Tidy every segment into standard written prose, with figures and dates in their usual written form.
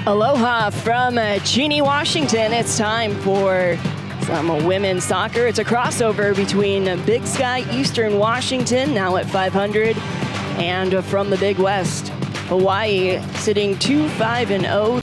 Aloha from Cheney, Washington. It's time for some women's soccer. It's a crossover between Big Sky, Eastern Washington, now at 500, and from the Big West, Hawaii, sitting 2-5-0.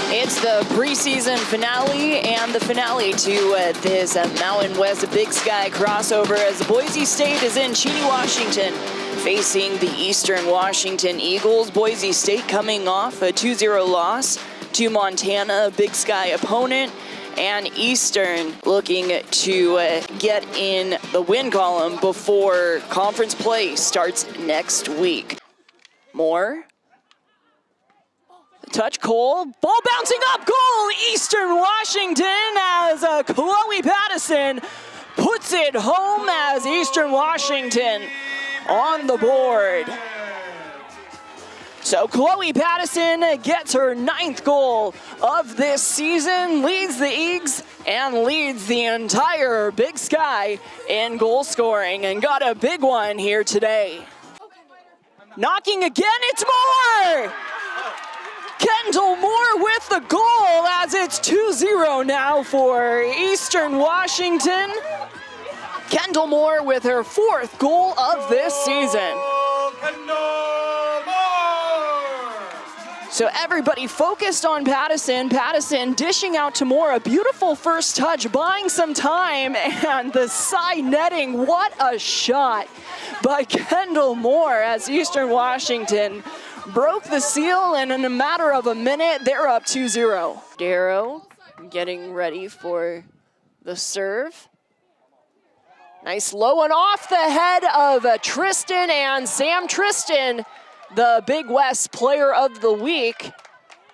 It's the preseason finale and the finale to this Mountain West Big Sky crossover as Boise State is in Cheney, Washington, facing the Eastern Washington Eagles. Boise State coming off a 2-0 loss to Montana, Big Sky opponent, and Eastern looking to get in the win column before conference play starts next week. Moore. Touch Cole, ball bouncing up, goal, Eastern Washington as Chloe Pattison puts it home as Eastern Washington on the board. So Chloe Pattison gets her 9th goal of this season, leads the Eags and leads the entire Big Sky in goal scoring, and got a big one here today. Knocking again, it's Moore! Kendall Moore with the goal as it's 2-0 now for Eastern Washington. Kendall Moore with her 4th goal of this season. So everybody focused on Pattison. Pattison dishing out to Moore, a beautiful first touch, buying some time, and the side netting. What a shot by Kendall Moore as Eastern Washington broke the seal, and in a matter of a minute, they're up 2-0. Darrow getting ready for the serve. Nice low one off the head of Tristan, and Sam Tristan, the Big West Player of the Week,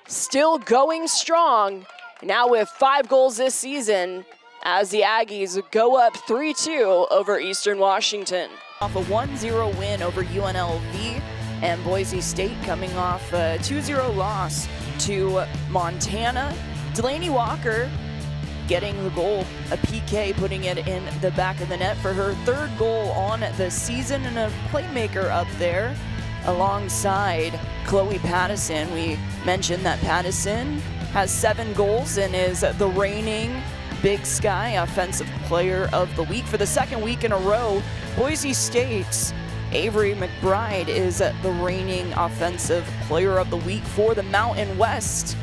still going strong. Now with 5 goals this season as the Aggies go up 3-2 over Eastern Washington. Off a 1-0 win over UNLV. And Boise State coming off a 2-0 loss to Montana. Delaney Walker getting the goal, a PK, putting it in the back of the net for her 3rd goal on the season, and a playmaker up there alongside Chloe Pattison. We mentioned that Pattison has 7 goals and is the reigning Big Sky Offensive Player of the Week for the 2nd week in a row. Boise State's Avery McBride is the reigning Offensive Player of the Week for the Mountain West.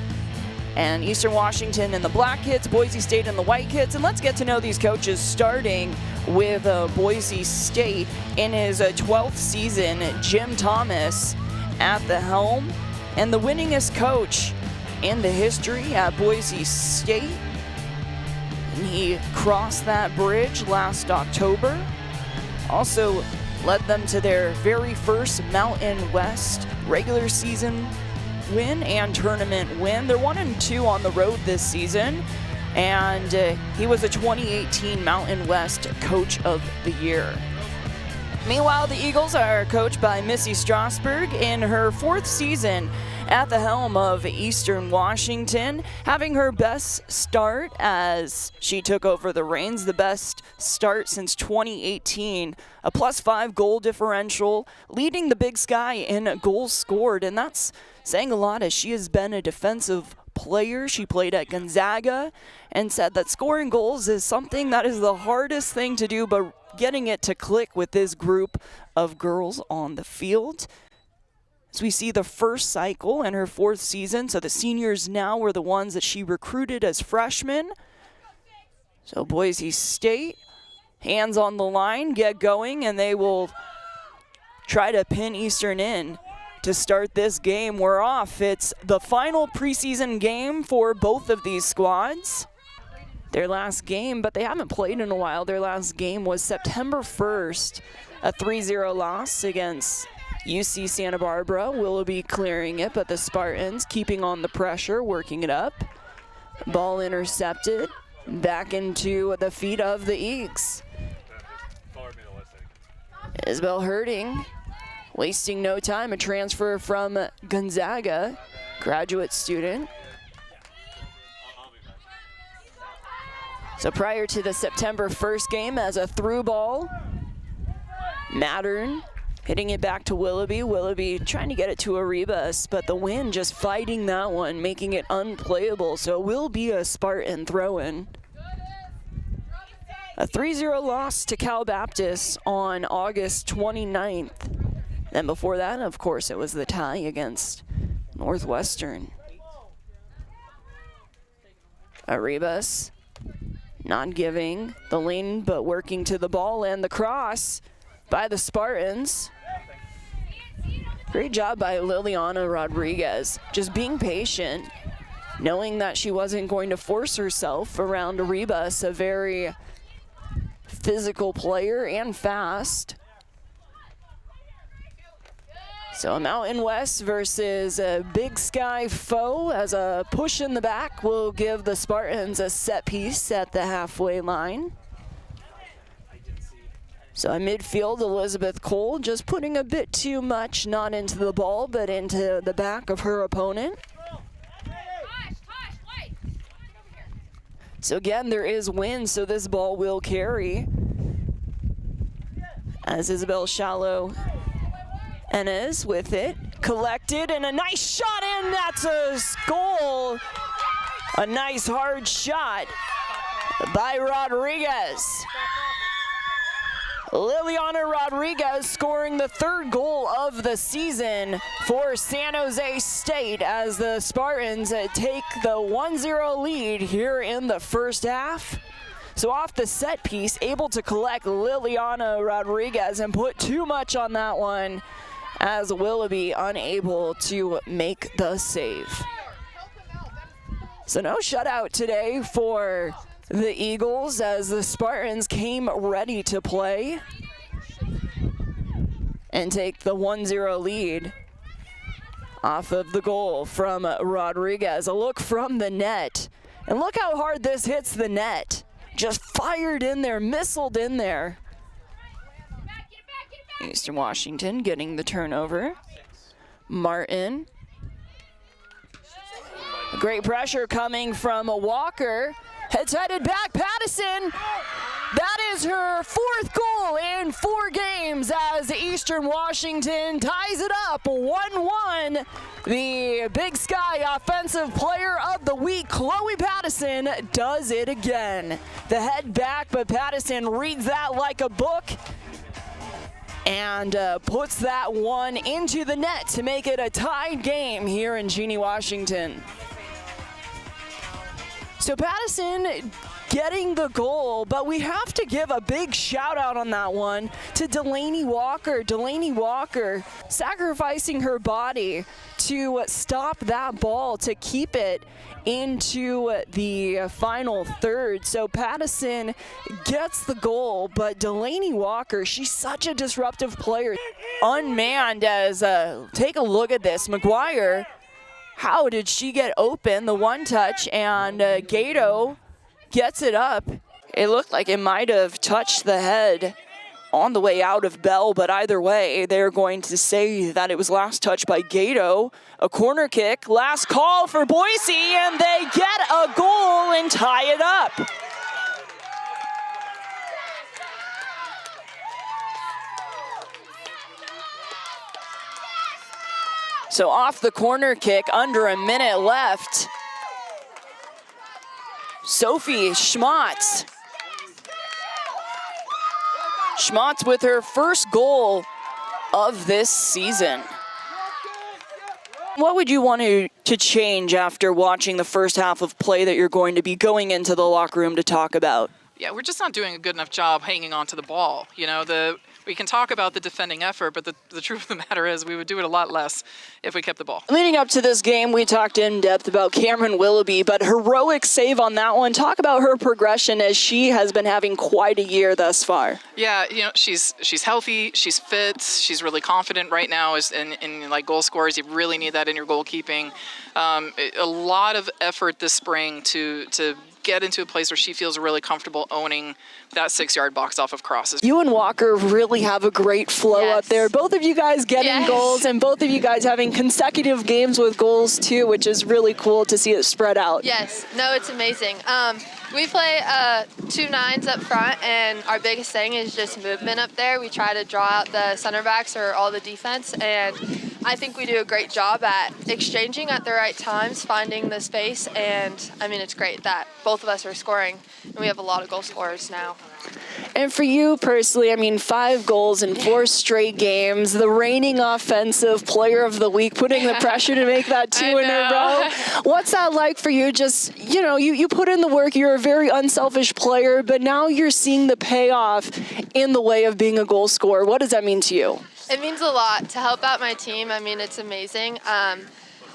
And Eastern Washington in the black kits, Boise State in the white kits. And let's get to know these coaches, starting with Boise State. In his 12th season, Jim Thomas at the helm, and the winningest coach in the history at Boise State. And he crossed that bridge last October. Also led them to their very first Mountain West regular season win and tournament win. They're 1-2 on the road this season, and he was a 2018 Mountain West Coach of the Year. Meanwhile, the Eagles are coached by Missy Strasburg in her 4th season at the helm of Eastern Washington, having her best start as she took over the reins, the best start since 2018, a +5 goal differential, leading the Big Sky in goals scored, and that's saying a lot as she has been a defensive player. She played at Gonzaga and said that scoring goals is something that is the hardest thing to do, but getting it to click with this group of girls on the field. As we see the first cycle in her 4th season, so the seniors now were the ones that she recruited as freshmen. So Boise State, hands on the line, get going, and they will try to pin Eastern in to start this game. We're off. It's the final preseason game for both of these squads. Their last game, but they haven't played in a while. Their last game was September 1st, a 3-0 loss against UC Santa Barbara. Willoughby clearing it, but the Spartans keeping on the pressure, working it up. Ball intercepted, back into the feet of the Eags. Isabel Herding, wasting no time, a transfer from Gonzaga, graduate student. So prior to the September 1st game, as a through ball, Mattern Hitting it back to Willoughby. Willoughby trying to get it to Arribas, but the wind just fighting that one, making it unplayable. So it will be a Spartan throw-in. A 3-0 loss to Cal Baptist on August 29th. Then before that, of course, it was the tie against Northwestern. Arribas not giving the lane, but working to the ball, and the cross by the Spartans. Great job by Liliana Rodriguez, just being patient, knowing that she wasn't going to force herself around Arribas, a very physical player and fast. So a Mountain West versus a Big Sky foe, as a push in the back will give the Spartans a set piece at the halfway line. So in midfield, Elizabeth Cole just putting a bit too much, not into the ball, but into the back of her opponent. So again, there is wind, so this ball will carry. As Isabel Shallow Enes with it, collected, and a nice shot in, that's a goal. A nice hard shot by Rodriguez. Liliana Rodriguez scoring the third goal of the season for San Jose State as the Spartans take the 1-0 lead here in the first half. So off the set piece, able to collect Liliana Rodriguez and put too much on that one, as Willoughby unable to make the save. So no shutout today for the Eagles, as the Spartans came ready to play and take the 1-0 lead off of the goal from Rodriguez. A look from the net, and look how hard this hits the net. Just fired in there, missiled in there. Eastern Washington getting the turnover. Martin. Great pressure coming from Walker. It's headed back, Pattison. That is her fourth goal in 4 games as Eastern Washington ties it up 1-1. The Big Sky Offensive Player of the Week, Chloe Pattison, does it again. The head back, but Pattison reads that like a book and puts that one into the net to make it a tied game here in Jeanne, Washington. So Pattison getting the goal, but we have to give a big shout out on that one to Delaney Walker. Delaney Walker sacrificing her body to stop that ball, to keep it into the final third. So Pattison gets the goal, but Delaney Walker, she's such a disruptive player. Unmanned, as take a look at this. McGuire, how did she get open? The one touch, and Gato gets it up. It looked like it might have touched the head on the way out of Bell, but either way, they're going to say that it was last touched by Gato. A corner kick, last call for Boise, and they get a goal and tie it up. So off the corner kick, under a minute left, Sophie Schmatz. Schmatz with her first goal of this season. What would you want to change after watching the first half of play that you're going to be going into the locker room to talk about? Yeah, we're just not doing a good enough job hanging on to the ball. You know, we can talk about the defending effort, but the truth of the matter is we would do it a lot less if we kept the ball. Leading up to this game, we talked in depth about Cameron Willoughby, but heroic save on that one. Talk about her progression, as she has been having quite a year thus far. Yeah, you know, she's healthy, she's fit, she's really confident right now in like goal scorers. You really need that in your goalkeeping. A lot of effort this spring to get into a place where she feels really comfortable owning that 6-yard box off of crosses. You and Walker really have a great flow Yes. up there. Both of you guys getting Yes. goals, and both of you guys having consecutive games with goals too, which is really cool to see it spread out. Yes, no, it's amazing. We play 2 9s up front, and our biggest thing is just movement up there. We try to draw out the center backs or all the defense, and I think we do a great job at exchanging at the right times, finding the space, and I mean, it's great that both of us are scoring, and we have a lot of goal scorers now. And for you personally, I mean, 5 goals in 4 straight games, the reigning offensive player of the week, putting the pressure to make that 2 in a row. What's that like for you? Just, you know, you put in the work, you're a very unselfish player, but now you're seeing the payoff in the way of being a goal scorer. What does that mean to you? It means a lot to help out my team. I mean, it's amazing.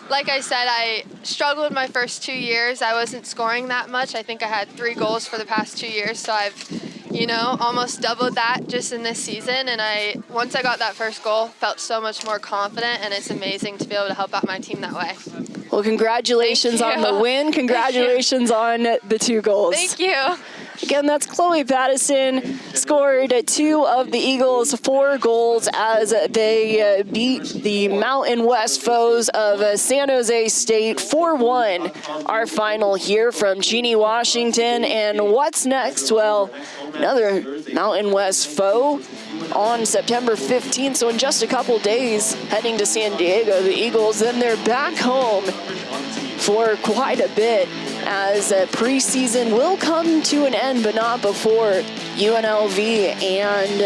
Like I said, I struggled my first 2 years. I wasn't scoring that much. I think I had 3 goals for the past 2 years, so I've, you know, almost doubled that just in this season. And once I got that first goal, felt so much more confident, and it's amazing to be able to help out my team that way. Well, congratulations on the win. Congratulations on the 2 goals. Thank you. Again, that's Chloe Pattison, scored 2 of the Eagles' 4 goals as they beat the Mountain West foes of San Jose State 4-1. Our final here from Jeannie, Washington. And what's next? Well, another Mountain West foe on September 15th. So in just a couple days, heading to San Diego, the Eagles, then they're back home for quite a bit, as preseason will come to an end, but not before UNLV and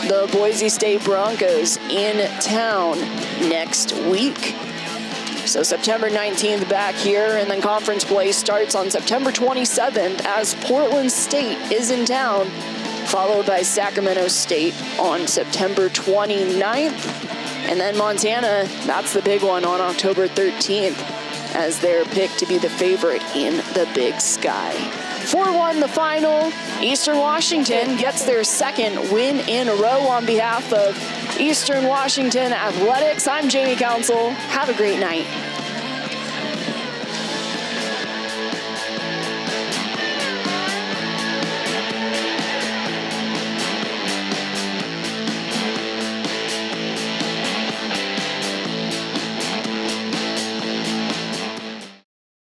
the Boise State Broncos in town next week. So September 19th back here, and then conference play starts on September 27th as Portland State is in town, followed by Sacramento State on September 29th. And then Montana, that's the big one, on October 13th. As they're picked to be the favorite in the Big Sky. 4-1 the final. Eastern Washington gets their 2nd win in a row. On behalf of Eastern Washington Athletics, I'm Jamie Council. Have a great night.